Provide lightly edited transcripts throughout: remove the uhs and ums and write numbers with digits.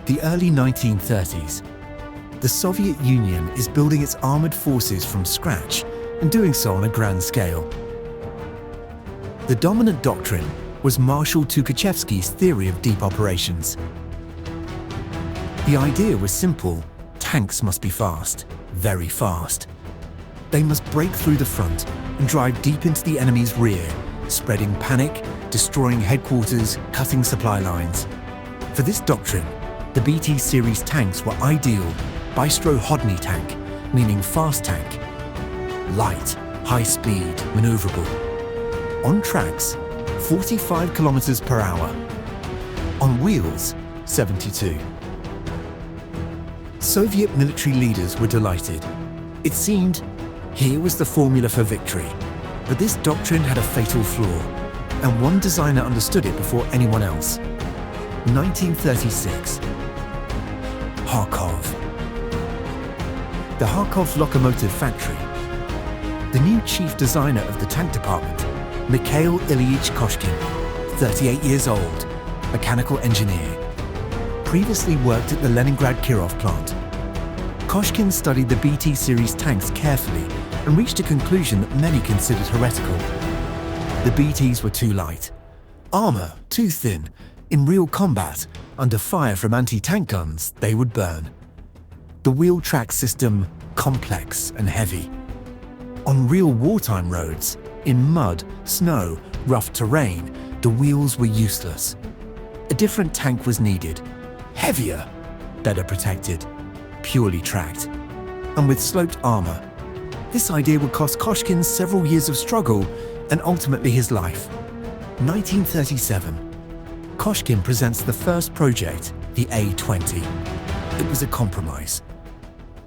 The early 1930s. The Soviet Union is building its armored forces from scratch and doing so on a grand scale. The dominant doctrine was Marshal Tukhachevsky's theory of deep operations. The idea was simple: tanks must be fast, very fast. They must break through the front and drive deep into the enemy's rear, spreading panic, destroying headquarters, cutting supply lines. For this doctrine, the BT series tanks were ideal: Bystro-Hodny tank, meaning fast tank, light, high speed, maneuverable. On tracks, 45 kilometers per hour. On wheels, 72. Soviet military leaders were delighted. It seemed here was the formula for victory. But this doctrine had a fatal flaw, and one designer understood it before anyone else. 1936. Kharkov. The Kharkov Locomotive Factory. The new chief designer of the tank department, Mikhail Koshkin, 38 years old, mechanical engineer. Previously worked at the Leningrad Kirov plant. Koshkin studied the BT series tanks carefully and reached a conclusion that many considered heretical. The BTs were too light, armor too thin. In real combat, under fire from anti-tank guns, they would burn. The wheel track system, complex and heavy. On real wartime roads, in mud, snow, rough terrain, the wheels were useless. A different tank was needed, heavier, better protected, purely tracked, and with sloped armor. This idea would cost Koshkin several years of struggle and ultimately his life. 1937. Koshkin presents the first project, the A-20. It was a compromise.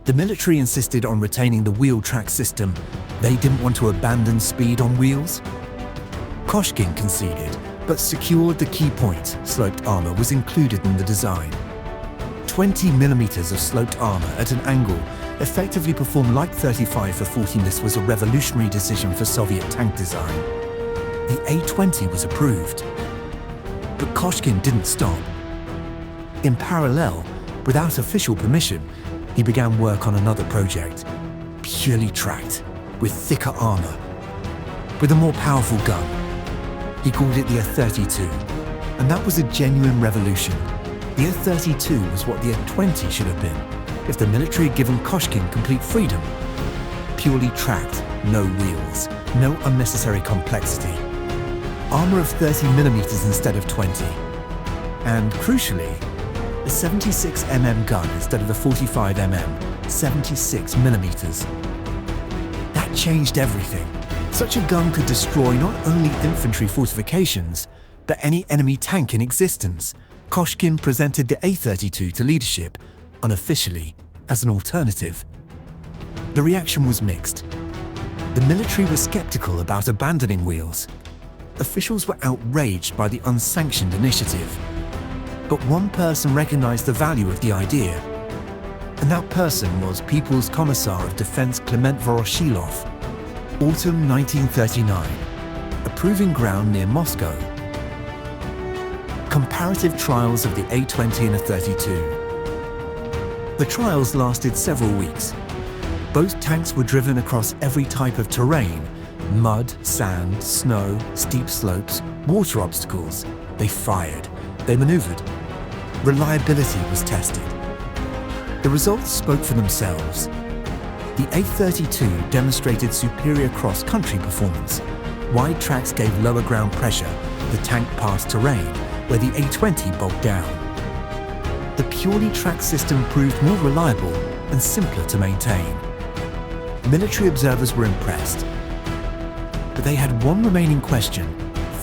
The military insisted on retaining the wheel track system. They didn't want to abandon speed on wheels. Koshkin conceded, but secured the key point: sloped armor was included in the design. 20 millimeters of sloped armor at an angle effectively performed like 35 for 40. This was a revolutionary decision for Soviet tank design. The A-20 was approved. But Koshkin didn't stop. In parallel, without official permission, he began work on another project, purely tracked, with thicker armor, with a more powerful gun. He called it the A-32, and that was a genuine revolution. The A-32 was what the A-20 should have been, if the military had given Koshkin complete freedom. Purely tracked, no wheels, no unnecessary complexity. Armor of 30 millimeters instead of 20. And crucially, a 76 mm gun instead of the 45 mm, 76 millimeters. That changed everything. Such a gun could destroy not only infantry fortifications, but any enemy tank in existence. Koshkin presented the A-32 to leadership, unofficially, as an alternative. The reaction was mixed. The military was skeptical about abandoning wheels. Officials were outraged by the unsanctioned initiative. But one person recognized the value of the idea. And that person was People's Commissar of Defense Klement Voroshilov. Autumn 1939. A proving ground near Moscow. Comparative trials of the A-20 and A-32. The trials lasted several weeks. Both tanks were driven across every type of terrain: mud, sand, snow, steep slopes, water obstacles. They fired, they maneuvered. Reliability was tested. The results spoke for themselves. The A-32 demonstrated superior cross-country performance. Wide tracks gave lower ground pressure. The tank passed terrain where the A-20 bogged down. The purely tracked system proved more reliable and simpler to maintain. Military observers were impressed. But they had one remaining question: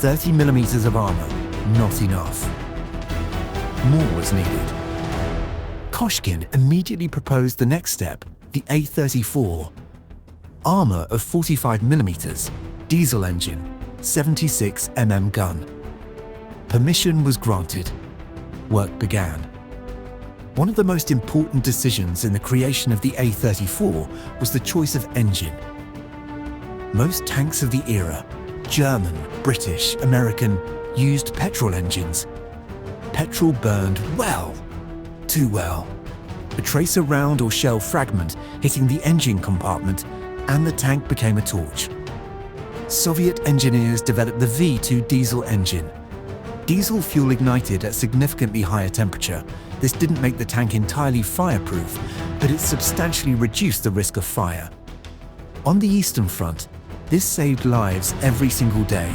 30 millimeters of armor, not enough. More was needed. Koshkin immediately proposed the next step, the A-34. Armor of 45 millimeters, diesel engine, 76 mm gun. Permission was granted. Work began. One of the most important decisions in the creation of the A-34 was the choice of engine. Most tanks of the era, German, British, American, used petrol engines. Petrol burned well. too well. A tracer round or shell fragment hitting the engine compartment and the tank became a torch. Soviet engineers developed the V2 diesel engine. Diesel fuel ignited at significantly higher temperature. This didn't make the tank entirely fireproof, but it substantially reduced the risk of fire. On the Eastern Front, this saved lives every single day.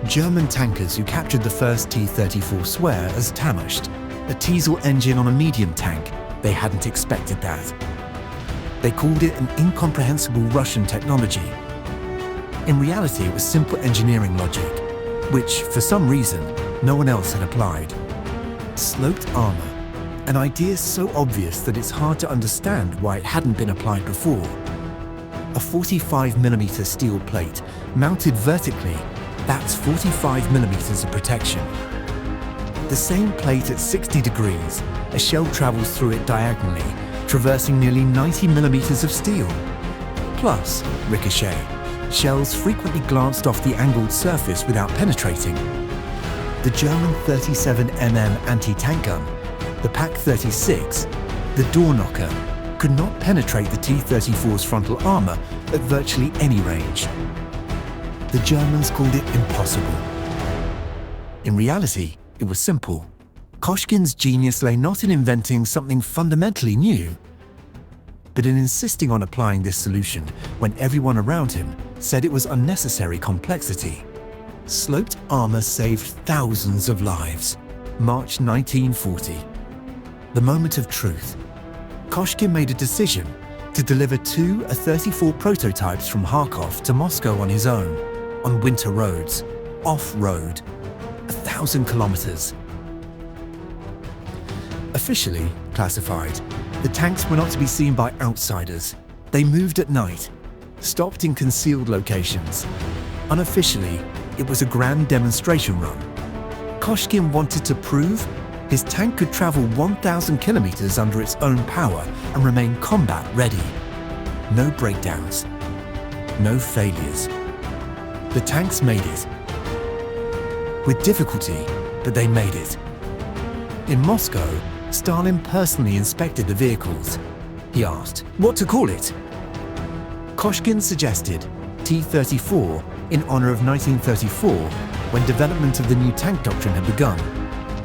German tankers who captured the first T-34 swear as Tamusht, a diesel engine on a medium tank. They hadn't expected that. They called it an incomprehensible Russian technology. In reality, it was simple engineering logic, which, for some reason, no one else had applied. Sloped armor, an idea so obvious that it's hard to understand why it hadn't been applied before. A 45mm steel plate mounted vertically, that's 45mm of protection. The same plate at 60 degrees, a shell travels through it diagonally, traversing nearly 90mm of steel. Plus, ricochet. Shells frequently glanced off the angled surface without penetrating. The German 37mm anti-tank gun, the Pak-36, the door knocker, could not penetrate the T-34's frontal armor at virtually any range. The Germans called it impossible. In reality, it was simple. Koshkin's genius lay not in inventing something fundamentally new, but in insisting on applying this solution when everyone around him said it was unnecessary complexity. Sloped armor saved thousands of lives. March 1940. The moment of truth. Koshkin made a decision to deliver two A-34 prototypes from Kharkov to Moscow on his own, on winter roads, off-road, 1,000 kilometers. Officially classified, the tanks were not to be seen by outsiders. They moved at night, stopped in concealed locations. Unofficially, it was a grand demonstration run. Koshkin wanted to prove his tank could travel 1,000 kilometers under its own power and remain combat ready. No breakdowns, no failures. The tanks made it. With difficulty, but they made it. In Moscow, Stalin personally inspected the vehicles. He asked, what to call it? Koshkin suggested T-34 in honor of 1934, when development of the new tank doctrine had begun.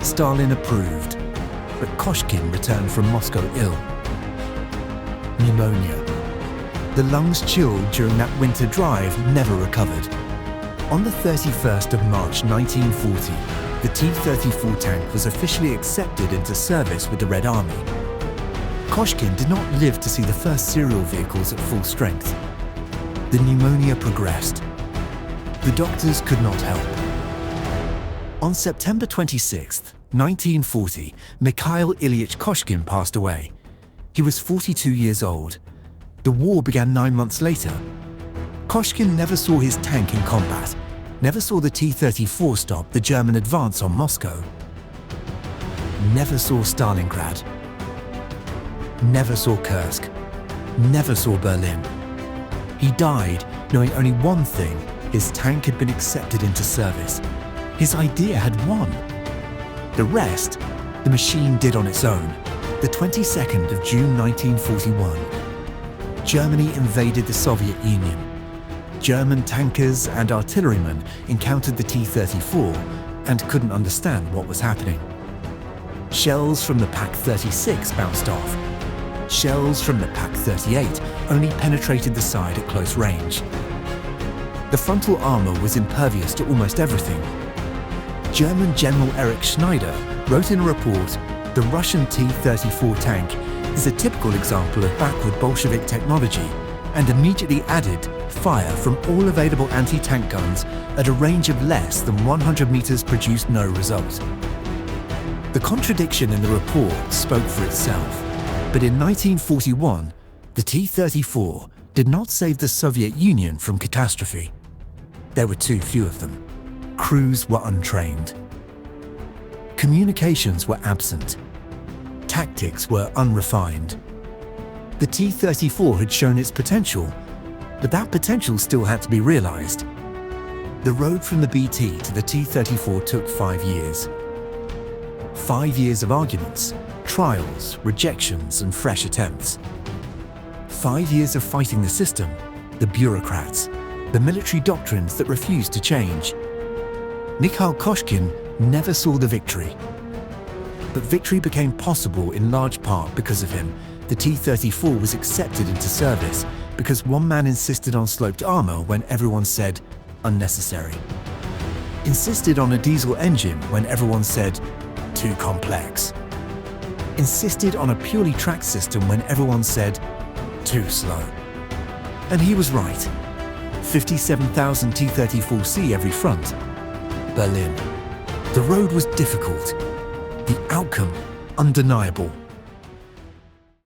Stalin approved, but Koshkin returned from Moscow ill. Pneumonia. The lungs chilled during that winter drive never recovered. On the 31st of March 1940, the T-34 tank was officially accepted into service with the Red Army. Koshkin did not live to see the first serial vehicles at full strength. The pneumonia progressed. The doctors could not help. On September 26, 1940, Mikhail Koshkin passed away. He was 42 years old. The war began 9 months later. Koshkin never saw his tank in combat, never saw the T-34 stop the German advance on Moscow, never saw Stalingrad, never saw Kursk, never saw Berlin. He died knowing only one thing: his tank had been accepted into service. His idea had won. The rest, the machine did on its own. The 22nd of June 1941, Germany invaded the Soviet Union. German tankers and artillerymen encountered the T-34 and couldn't understand what was happening. Shells from the Pak-36 bounced off. Shells from the Pak-38 only penetrated the side at close range. The frontal armor was impervious to almost everything. German General Erich Schneider wrote in a report, "The Russian T-34 tank is a typical example of backward Bolshevik technology," and immediately added, "Fire from all available anti-tank guns at a range of less than 100 meters produced no result." The contradiction in the report spoke for itself. But in 1941, the T-34 did not save the Soviet Union from catastrophe. There were too few of them. Crews were untrained. Communications were absent. Tactics were unrefined. The T-34 had shown its potential, but that potential still had to be realized. The road from the BT to the T-34 took 5 years. 5 years of arguments, trials, rejections, and fresh attempts. 5 years of fighting the system, the bureaucrats, the military doctrines that refused to change. Mikhail Koshkin never saw the victory. But victory became possible in large part because of him. The T-34 was accepted into service because one man insisted on sloped armor when everyone said, unnecessary. Insisted on a diesel engine when everyone said, too complex. Insisted on a purely tracked system when everyone said, too slow. And he was right. 57,000 T-34C every front. Berlin. The road was difficult. The outcome, undeniable.